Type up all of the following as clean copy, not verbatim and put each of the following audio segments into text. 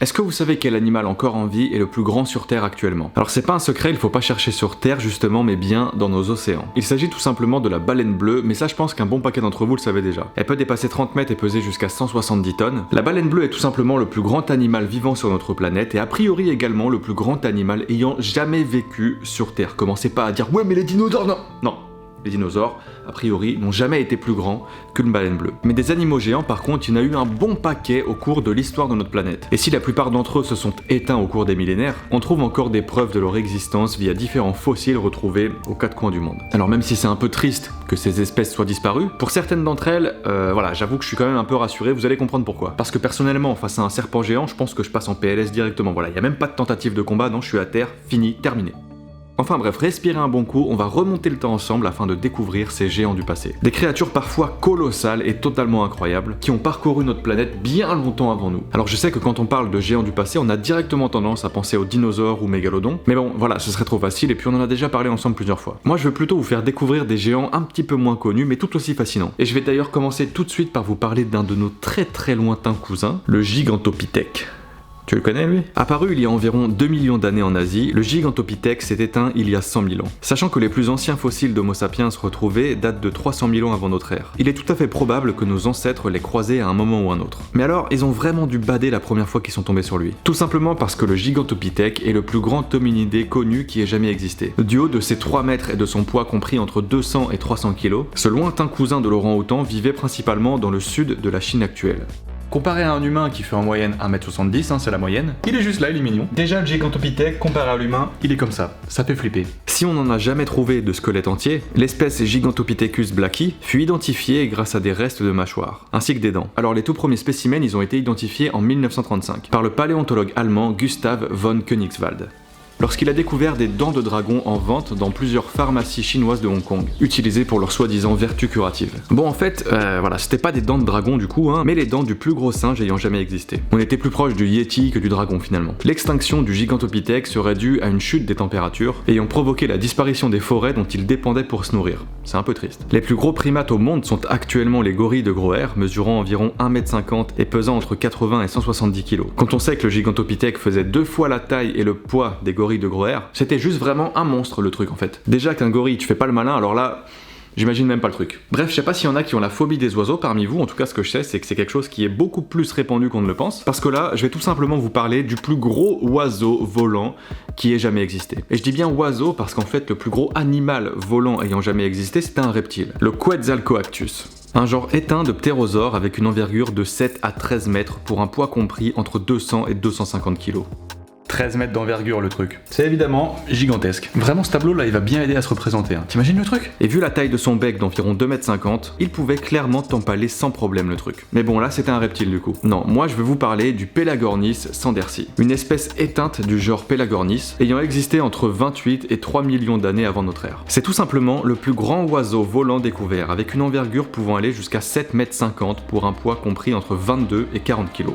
Est-ce que vous savez quel animal encore en vie est le plus grand sur Terre actuellement? Alors c'est pas un secret, il faut pas chercher sur Terre justement, mais bien dans nos océans. Il s'agit tout simplement de la baleine bleue, mais ça je pense qu'un bon paquet d'entre vous le savez déjà. Elle peut dépasser 30 mètres et peser jusqu'à 170 tonnes. La baleine bleue est tout simplement le plus grand animal vivant sur notre planète et a priori également le plus grand animal ayant jamais vécu sur Terre. Commencez pas à dire ouais mais les dinosaures non. Non. Les dinosaures, a priori, n'ont jamais été plus grands qu'une baleine bleue. Mais des animaux géants, par contre, il y en a eu un bon paquet au cours de l'histoire de notre planète. Et si la plupart d'entre eux se sont éteints au cours des millénaires, on trouve encore des preuves de leur existence via différents fossiles retrouvés aux quatre coins du monde. Alors même si c'est un peu triste que ces espèces soient disparues, pour certaines d'entre elles, voilà, j'avoue que je suis quand même un peu rassuré, vous allez comprendre pourquoi. Parce que personnellement, face à un serpent géant, je pense que je passe en PLS directement. Voilà, il n'y a même pas de tentative de combat, non, je suis à terre, fini, terminé. Enfin bref, respirez un bon coup, on va remonter le temps ensemble afin de découvrir ces géants du passé. Des créatures parfois colossales et totalement incroyables, qui ont parcouru notre planète bien longtemps avant nous. Alors je sais que quand on parle de géants du passé, on a directement tendance à penser aux dinosaures ou mégalodons, mais bon, voilà, ce serait trop facile et puis on en a déjà parlé ensemble plusieurs fois. Moi je veux plutôt vous faire découvrir des géants un petit peu moins connus, mais tout aussi fascinants. Et je vais d'ailleurs commencer tout de suite par vous parler d'un de nos très lointains cousins, le Gigantopithèque. Tu le connais lui? Apparu il y a environ 2 millions d'années en Asie, le Gigantopithèque s'est éteint il y a 100 000 ans. Sachant que les plus anciens fossiles d'Homo sapiens retrouvés datent de 300 000 ans avant notre ère. Il est tout à fait probable que nos ancêtres l'aient croisé à un moment ou un autre. Mais alors, ils ont vraiment dû bader la première fois qu'ils sont tombés sur lui. Tout simplement parce que le Gigantopithèque est le plus grand hominidé connu qui ait jamais existé. Du haut de ses 3 mètres et de son poids compris entre 200 et 300 kg, ce lointain cousin de l'orang-outan vivait principalement dans le sud de la Chine actuelle. Comparé à un humain qui fait en moyenne 1m70, c'est la moyenne, il est juste là, il est mignon. Déjà le Gigantopithèque, comparé à l'humain, il est comme ça fait flipper. Si on n'en a jamais trouvé de squelette entier, l'espèce Gigantopithecus blacki fut identifiée grâce à des restes de mâchoires, ainsi que des dents. Alors les tout premiers spécimens, ils ont été identifiés en 1935, par le paléontologue allemand Gustav von Königswald. Lorsqu'il a découvert des dents de dragon en vente dans plusieurs pharmacies chinoises de Hong Kong, utilisées pour leur soi-disant vertu curative. Bon en fait, voilà, c'était pas des dents de dragon du coup, mais les dents du plus gros singe ayant jamais existé. On était plus proche du Yeti que du dragon finalement. L'extinction du Gigantopithèque serait due à une chute des températures, ayant provoqué la disparition des forêts dont il dépendait pour se nourrir. C'est un peu triste. Les plus gros primates au monde sont actuellement les gorilles de Groer, mesurant environ 1m50 et pesant entre 80 et 170 kg. Quand on sait que le Gigantopithèque faisait 2 fois la taille et le poids des gorilles de Groer, c'était juste vraiment un monstre le truc en fait. Déjà qu'un gorille tu fais pas le malin, alors là j'imagine même pas le truc. Bref, je sais pas s'il y en a qui ont la phobie des oiseaux parmi vous, en tout cas ce que je sais c'est que c'est quelque chose qui est beaucoup plus répandu qu'on ne le pense, parce que là je vais tout simplement vous parler du plus gros oiseau volant qui ait jamais existé. Et je dis bien oiseau parce qu'en fait le plus gros animal volant ayant jamais existé c'était un reptile, le Quetzalcoatlus. Un genre éteint de ptérosaure avec une envergure de 7 à 13 mètres pour un poids compris entre 200 et 250 kg. 13 mètres d'envergure le truc. C'est évidemment gigantesque. Vraiment ce tableau là il va bien aider à se représenter. T'imagines le truc? Et vu la taille de son bec d'environ 2,50 m, il pouvait clairement t'empaler sans problème le truc. Mais bon là c'était un reptile du coup. Non, moi je vais vous parler du Pelagornis sandersi. Une espèce éteinte du genre Pelagornis ayant existé entre 28 et 3 millions d'années avant notre ère. C'est tout simplement le plus grand oiseau volant découvert avec une envergure pouvant aller jusqu'à 7,50 m pour un poids compris entre 22 et 40 kg.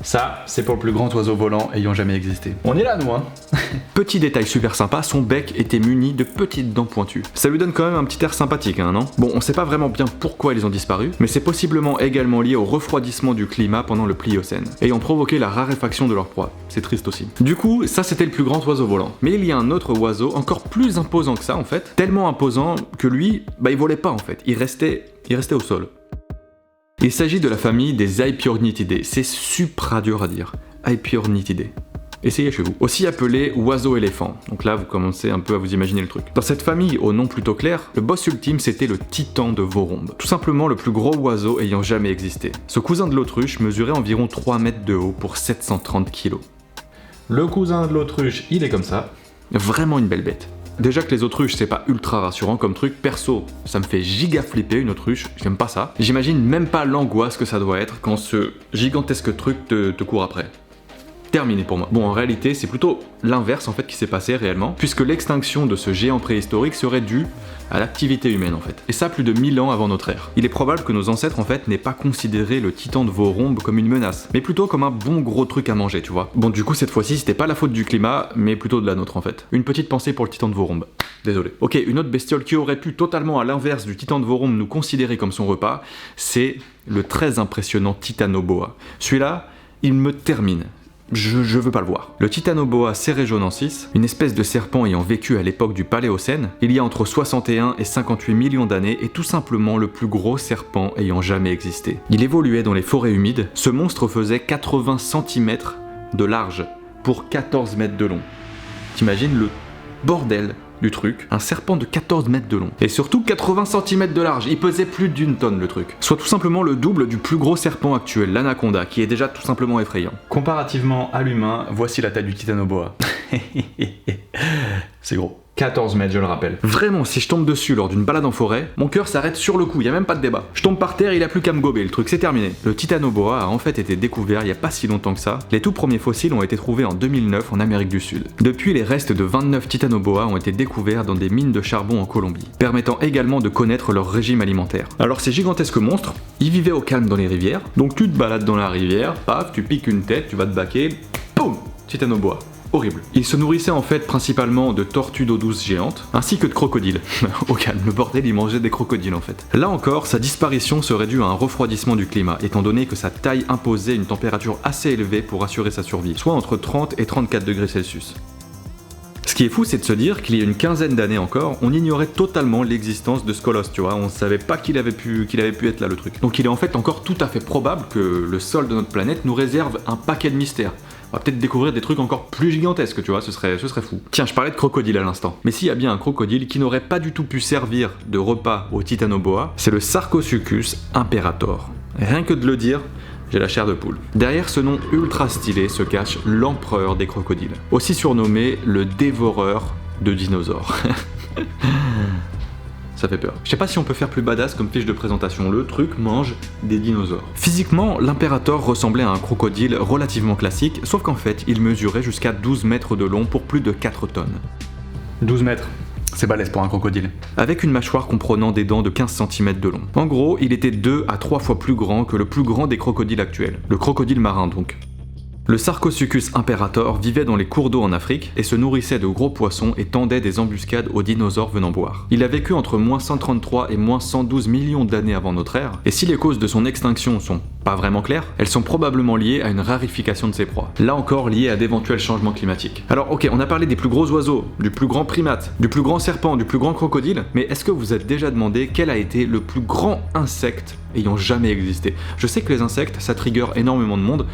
Ça, c'est pour le plus grand oiseau volant ayant jamais existé. On est là, nous, hein. Petit détail super sympa, son bec était muni de petites dents pointues. Ça lui donne quand même un petit air sympathique, hein, non? Bon, on sait pas vraiment bien pourquoi ils ont disparu, mais c'est possiblement également lié au refroidissement du climat pendant le Pliocène, ayant provoqué la raréfaction de leur proie. C'est triste aussi. Du coup, ça c'était le plus grand oiseau volant. Mais il y a un autre oiseau encore plus imposant que ça, en fait. Tellement imposant que lui, il volait pas, en fait. Il restait au sol. Il s'agit de la famille des Aepyornithidae, c'est supra dur à dire. Aepyornithidae. Essayez chez vous. Aussi appelé oiseau-éléphant. Donc là, vous commencez un peu à vous imaginer le truc. Dans cette famille, au nom plutôt clair, le boss ultime, c'était le titan de Vorombe. Tout simplement le plus gros oiseau ayant jamais existé. Ce cousin de l'autruche mesurait environ 3 mètres de haut pour 730 kg. Le cousin de l'autruche, il est comme ça. Vraiment une belle bête. Déjà que les autruches c'est pas ultra rassurant comme truc, perso ça me fait giga flipper une autruche, j'aime pas ça. J'imagine même pas l'angoisse que ça doit être quand ce gigantesque truc te court après. Terminé pour moi. Bon en réalité c'est plutôt l'inverse en fait qui s'est passé réellement, puisque l'extinction de ce géant préhistorique serait due à l'activité humaine en fait. Et ça plus de 1000 ans avant notre ère. Il est probable que nos ancêtres en fait n'aient pas considéré le titan de Vorombe comme une menace, mais plutôt comme un bon gros truc à manger, tu vois. Bon du coup cette fois-ci c'était pas la faute du climat, mais plutôt de la nôtre en fait. Une petite pensée pour le titan de Vorombe. Désolé. Ok, une autre bestiole qui aurait pu totalement à l'inverse du titan de Vorombe nous considérer comme son repas, c'est le très impressionnant Titanoboa. Celui-là, il me termine. je veux pas le voir. Le Titanoboa cerejonensis, une espèce de serpent ayant vécu à l'époque du Paléocène, il y a entre 61 et 58 millions d'années, est tout simplement le plus gros serpent ayant jamais existé. Il évoluait dans les forêts humides, ce monstre faisait 80 cm de large pour 14 mètres de long. T'imagines le bordel du truc, un serpent de 14 mètres de long. Et surtout 80 cm de large, il pesait plus d'une tonne le truc. Soit tout simplement le double du plus gros serpent actuel, l'anaconda, qui est déjà tout simplement effrayant. Comparativement à l'humain, voici la taille du Titanoboa. C'est gros. 14 mètres, je le rappelle. Vraiment, si je tombe dessus lors d'une balade en forêt, mon cœur s'arrête sur le coup, y a même pas de débat. Je tombe par terre, il a plus qu'à me gober, le truc c'est terminé. Le Titanoboa a en fait été découvert il y a pas si longtemps que ça. Les tout premiers fossiles ont été trouvés en 2009 en Amérique du Sud. Depuis, les restes de 29 Titanoboa ont été découverts dans des mines de charbon en Colombie, permettant également de connaître leur régime alimentaire. Alors ces gigantesques monstres, ils vivaient au calme dans les rivières, donc tu te balades dans la rivière, paf, tu piques une tête, tu vas te baquer, boum, Titanoboa. Horrible. Il se nourrissait en fait principalement de tortues d'eau douce géantes, ainsi que de crocodiles. Au calme, le bordel, il mangeait des crocodiles en fait. Là encore, sa disparition serait due à un refroidissement du climat, étant donné que sa taille imposait une température assez élevée pour assurer sa survie, soit entre 30 et 34 degrés Celsius. Ce qui est fou, c'est de se dire qu'il y a une quinzaine d'années encore, on ignorait totalement l'existence de ce colosse, tu vois, on savait pas qu'il avait pu être là le truc. Donc il est en fait encore tout à fait probable que le sol de notre planète nous réserve un paquet de mystères. On va peut-être découvrir des trucs encore plus gigantesques, tu vois, ce serait fou. Tiens, je parlais de crocodile à l'instant. Mais s'il y a bien un crocodile qui n'aurait pas du tout pu servir de repas au Titanoboa, c'est le Sarcosuchus imperator. Rien que de le dire, j'ai la chair de poule. Derrière ce nom ultra stylé se cache l'empereur des crocodiles, aussi surnommé le dévoreur de dinosaures. Ça fait peur. Je sais pas si on peut faire plus badass comme fiche de présentation, le truc mange des dinosaures. Physiquement, l'impérator ressemblait à un crocodile relativement classique, sauf qu'en fait, il mesurait jusqu'à 12 mètres de long pour plus de 4 tonnes. 12 mètres. C'est balèze pour un crocodile. Avec une mâchoire comprenant des dents de 15 cm de long. En gros, il était 2 à 3 fois plus grand que le plus grand des crocodiles actuels. Le crocodile marin donc. Le Sarcosuchus imperator vivait dans les cours d'eau en Afrique et se nourrissait de gros poissons et tendait des embuscades aux dinosaures venant boire. Il a vécu entre moins 133 et moins 112 millions d'années avant notre ère, et si les causes de son extinction sont pas vraiment claires, elles sont probablement liées à une rarification de ses proies. Là encore liées à d'éventuels changements climatiques. Alors ok, on a parlé des plus gros oiseaux, du plus grand primate, du plus grand serpent, du plus grand crocodile, mais est-ce que vous êtes déjà demandé quel a été le plus grand insecte ayant jamais existé? Je sais que les insectes, ça trigger énormément de monde.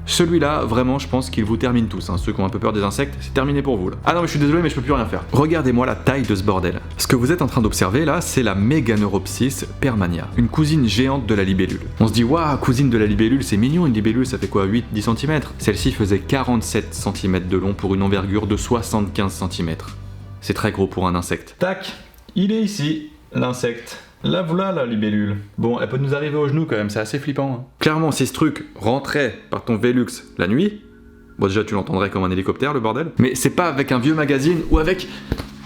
Celui-là, vraiment, je pense qu'il vous termine tous. Ceux qui ont un peu peur des insectes, c'est terminé pour vous là. Ah non, mais je suis désolé, mais je peux plus rien faire. Regardez-moi la taille de ce bordel. Ce que vous êtes en train d'observer là, c'est la Meganeuropsis permania, une cousine géante de la libellule. On se dit, waouh, cousine de la libellule, c'est mignon, une libellule, ça fait quoi, 8-10 cm? Celle-ci faisait 47 cm de long pour une envergure de 75 cm. C'est très gros pour un insecte. Tac, il est ici, l'insecte. Là voilà la libellule. Bon, elle peut nous arriver aux genoux quand même, c'est assez flippant. Hein. Clairement, si ce truc rentrait par ton Velux la nuit, bon déjà tu l'entendrais comme un hélicoptère le bordel, mais c'est pas avec un vieux magazine ou avec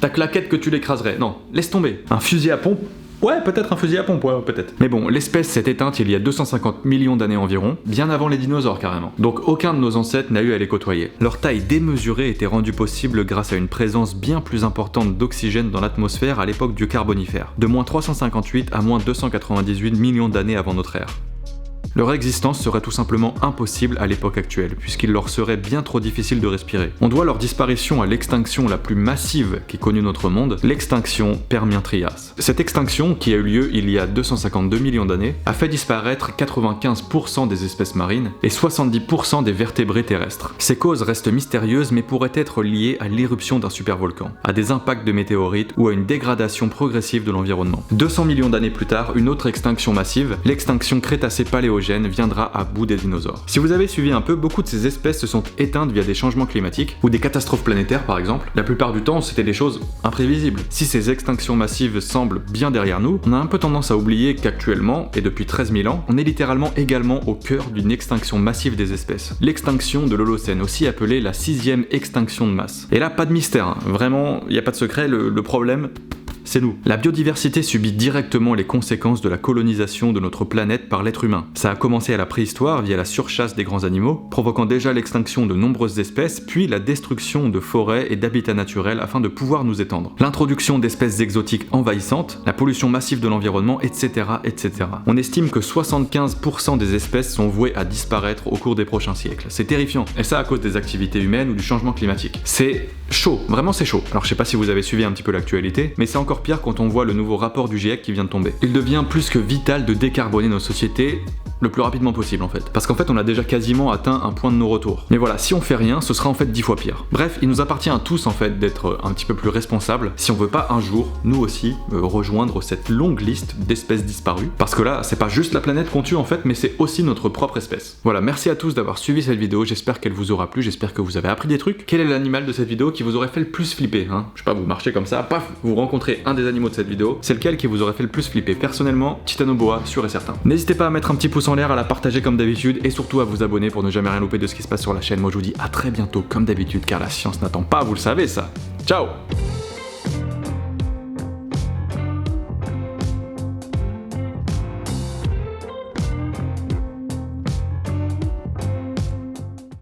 ta claquette que tu l'écraserais. Non, laisse tomber. Un fusil à pompe. Ouais, peut-être un fusil à pompe, ouais, peut-être. Mais bon, l'espèce s'est éteinte il y a 250 millions d'années environ, bien avant les dinosaures carrément. Donc aucun de nos ancêtres n'a eu à les côtoyer. Leur taille démesurée était rendue possible grâce à une présence bien plus importante d'oxygène dans l'atmosphère à l'époque du Carbonifère, de moins 358 à moins 298 millions d'années avant notre ère. Leur existence serait tout simplement impossible à l'époque actuelle, puisqu'il leur serait bien trop difficile de respirer. On doit leur disparition à l'extinction la plus massive qu'ait connue notre monde, l'extinction Permien-Trias. Cette extinction, qui a eu lieu il y a 252 millions d'années, a fait disparaître 95% des espèces marines et 70% des vertébrés terrestres. Ces causes restent mystérieuses mais pourraient être liées à l'éruption d'un supervolcan, à des impacts de météorites ou à une dégradation progressive de l'environnement. 200 millions d'années plus tard, une autre extinction massive, l'extinction Crétacé-Paléogène, viendra à bout des dinosaures. Si vous avez suivi un peu, beaucoup de ces espèces se sont éteintes via des changements climatiques ou des catastrophes planétaires par exemple. La plupart du temps, c'était des choses imprévisibles. Si ces extinctions massives semblent bien derrière nous, on a un peu tendance à oublier qu'actuellement, et depuis 13 000 ans, on est littéralement également au cœur d'une extinction massive des espèces. L'extinction de l'Holocène, aussi appelée la 6e extinction de masse. Et là, pas de mystère, hein. Vraiment, il n'y a pas de secret, le problème, c'est nous. La biodiversité subit directement les conséquences de la colonisation de notre planète par l'être humain. Ça a commencé à la préhistoire via la surchasse des grands animaux, provoquant déjà l'extinction de nombreuses espèces, puis la destruction de forêts et d'habitats naturels afin de pouvoir nous étendre. L'introduction d'espèces exotiques envahissantes, la pollution massive de l'environnement, etc., etc. On estime que 75% des espèces sont vouées à disparaître au cours des prochains siècles. C'est terrifiant. Et ça à cause des activités humaines ou du changement climatique. C'est chaud, vraiment c'est chaud. Alors je sais pas si vous avez suivi un petit peu l'actualité, mais c'est encore pire quand on voit le nouveau rapport du GIEC qui vient de tomber. Il devient plus que vital de décarboner nos sociétés le plus rapidement possible en fait. Parce qu'en fait on a déjà quasiment atteint un point de non-retour. Mais voilà, si on fait rien, ce sera en fait 10 fois pire. Bref, il nous appartient à tous en fait d'être un petit peu plus responsables si on veut pas un jour, nous aussi, rejoindre cette longue liste d'espèces disparues. Parce que là, c'est pas juste la planète qu'on tue en fait, mais c'est aussi notre propre espèce. Voilà, merci à tous d'avoir suivi cette vidéo, j'espère qu'elle vous aura plu, j'espère que vous avez appris des trucs. Quel est l'animal de cette vidéo qui vous aurait fait le plus flipper, hein? Je sais pas, vous marchez comme ça, paf, vous rencontrez un des animaux de cette vidéo, c'est lequel qui vous aurait fait le plus flipper? Personnellement, Titanoboa, sûr et certain. N'hésitez pas à mettre un petit pouce en l'air, à la partager comme d'habitude, et surtout à vous abonner pour ne jamais rien louper de ce qui se passe sur la chaîne. Moi je vous dis à très bientôt comme d'habitude, car la science n'attend pas, vous le savez ça. Ciao!